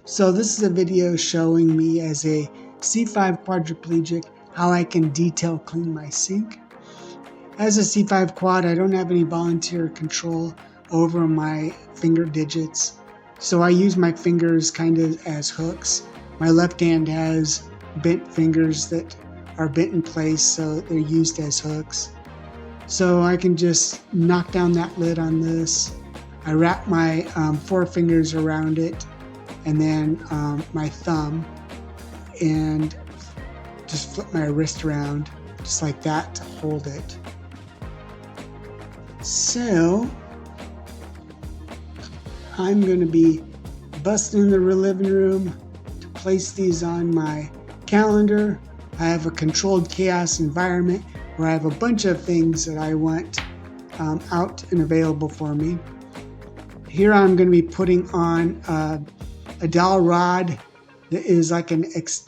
So this is a video showing me as a C5 quadriplegic how I can detail clean my sink. As a C5 quad, I don't have any volunteer control over my finger digits, so I use my fingers kind of as hooks. My left hand has bent fingers that are bent in place, so they're used as hooks. So I can just knock down that lid on this. I wrap my four fingers around it, and then my thumb, and just flip my wrist around just like that to hold it. So I'm going to be busting in the living room to place these on my calendar. I have a controlled chaos environment where I have a bunch of things that I want out and available for me. Here I'm going to be putting on a dowel rod that is like an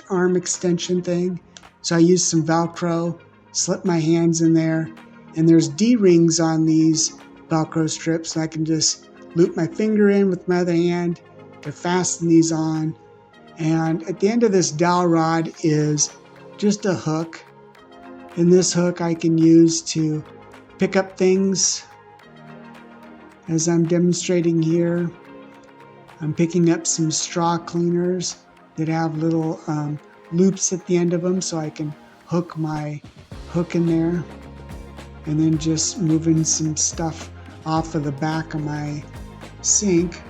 arm extension thing. So I use some Velcro, slip my hands in there, and there's D-rings on these Velcro strips. So I can just loop my finger in with my other hand to fasten these on. And at the end of this dowel rod is just a hook. And this hook I can use to pick up things. As I'm demonstrating here, I'm picking up some straw cleaners that have little loops at the end of them, so I can hook my hook in there, and then just moving some stuff off of the back of my sink.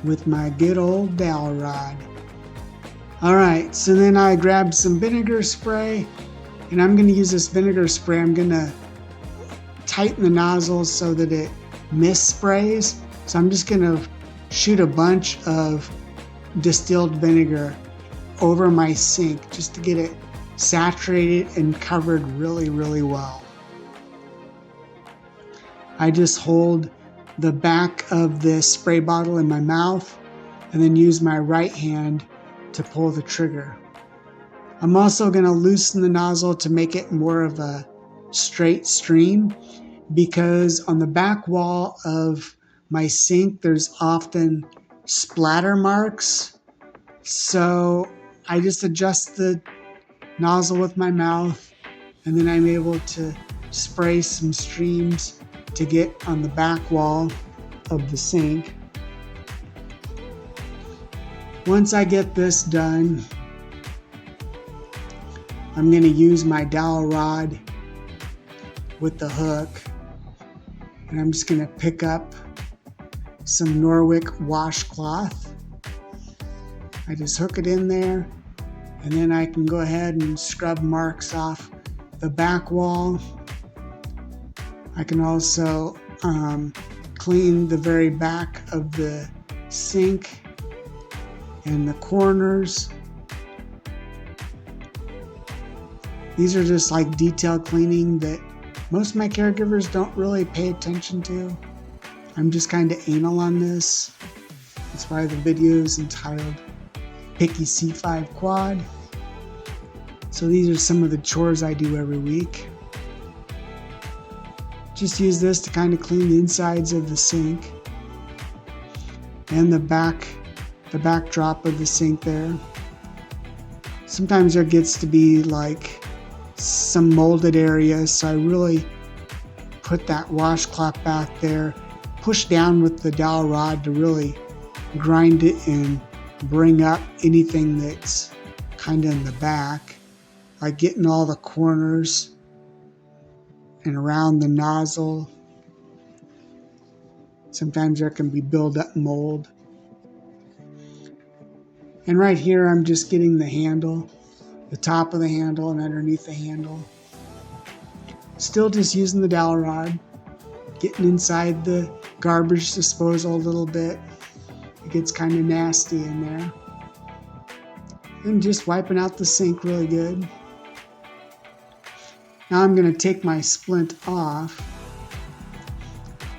With my good old dowel rod. Alright, so then I grabbed some vinegar spray, and I'm going to use this vinegar spray. I'm going to tighten the nozzle so that it mis-sprays. So I'm just going to shoot a bunch of distilled vinegar over my sink just to get it saturated and covered really, really well. I just hold the back of this spray bottle in my mouth and then use my right hand to pull the trigger. I'm also going to loosen the nozzle to make it more of a straight stream, because on the back wall of my sink there's often splatter marks. So I just adjust the nozzle with my mouth, and then I'm able to spray some streams to get on the back wall of the sink. Once I get this done, I'm going to use my dowel rod with the hook, and I'm just going to pick up some Norwick washcloth. I just hook it in there, and then I can go ahead and scrub marks off the back wall. I can also clean the very back of the sink and the corners. These are just like detail cleaning that most of my caregivers don't really pay attention to. I'm just kind of anal on this. That's why the video is entitled Picky C5 Quad. So these are some of the chores I do every week. Just use this to kind of clean the insides of the sink and the backdrop of the sink there. Sometimes there gets to be like some molded areas, so I really put that washcloth back there, push down with the dowel rod to really grind it and bring up anything that's kind of in the back, like getting all the corners and around the nozzle. Sometimes there can be build-up mold. And right here I'm just getting the handle, the top of the handle and underneath the handle. Still just using the dowel rod, getting inside the garbage disposal a little bit. It gets kind of nasty in there. And just wiping out the sink really good. Now I'm going to take my splint off.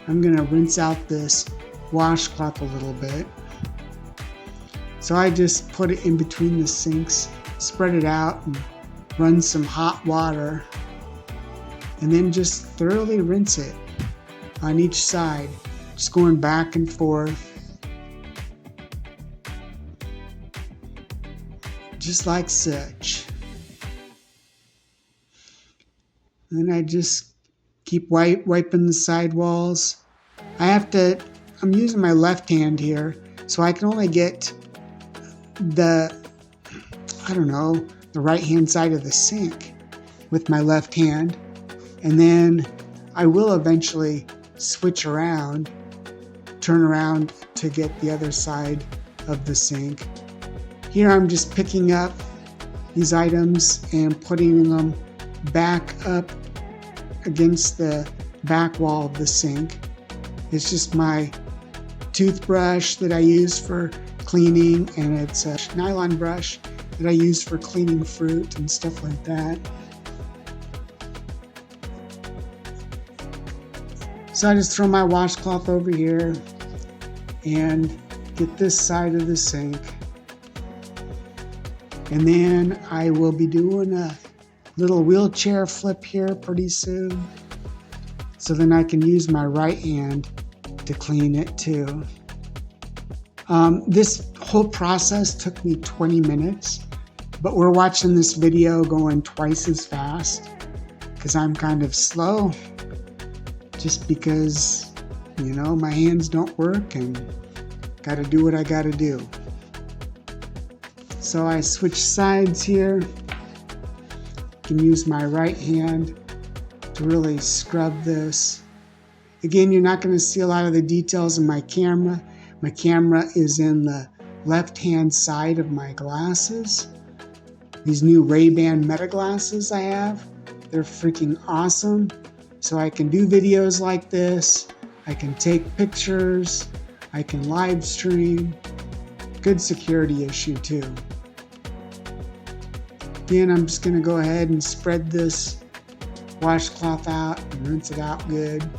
I'm going to rinse out this washcloth a little bit. So I just put it in between the sinks, spread it out, and run some hot water, and then just thoroughly rinse it on each side. Just going back and forth. Just like such. And then I just keep wiping the sidewalls. I'm using my left hand here, so I can only get the right hand side of the sink with my left hand. And then I will eventually switch around, turn around to get the other side of the sink. Here I'm just picking up these items and putting them back up against the back wall of the sink. It's just my toothbrush that I use for cleaning, and it's a nylon brush that I use for cleaning fruit and stuff like that. So I just throw my washcloth over here and get this side of the sink. And then I will be doing a little wheelchair flip here pretty soon. So then I can use my right hand to clean it too. This whole process took me 20 minutes, but we're watching this video going twice as fast because I'm kind of slow, just because, my hands don't work and gotta do what I gotta do. So I switch sides here. Can use my right hand to really scrub this. Again, you're not going to see a lot of the details in my camera. My camera is in the left-hand side of my glasses. These new Ray-Ban Meta glasses I have, they're freaking awesome. So I can do videos like this. I can take pictures. I can live stream. Good security issue too. Again, I'm just going to go ahead and spread this washcloth out and rinse it out good.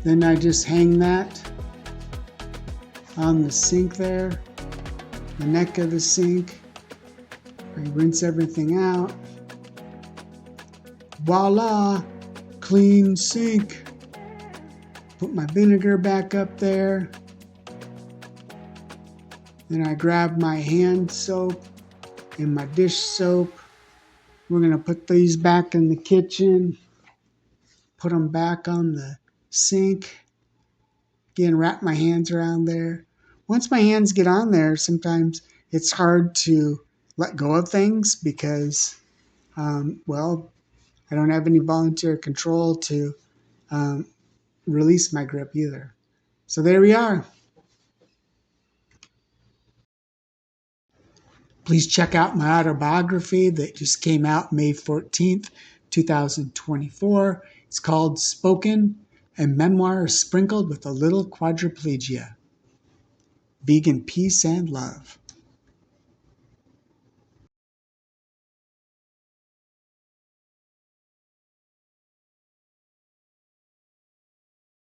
Then I just hang that on the sink there, the neck of the sink. I rinse everything out. Voila, clean sink. Put my vinegar back up there. Then I grab my hand soap and my dish soap. We're gonna put these back in the kitchen. Put them back on the sink. Again, wrap my hands around there. Once my hands get on there, sometimes it's hard to let go of things because, I don't have any volunteer control to release my grip either. So there we are. Please check out my autobiography that just came out May 14th, 2024. It's called Spoken, a memoir sprinkled with a little quadriplegia. Vegan peace and love.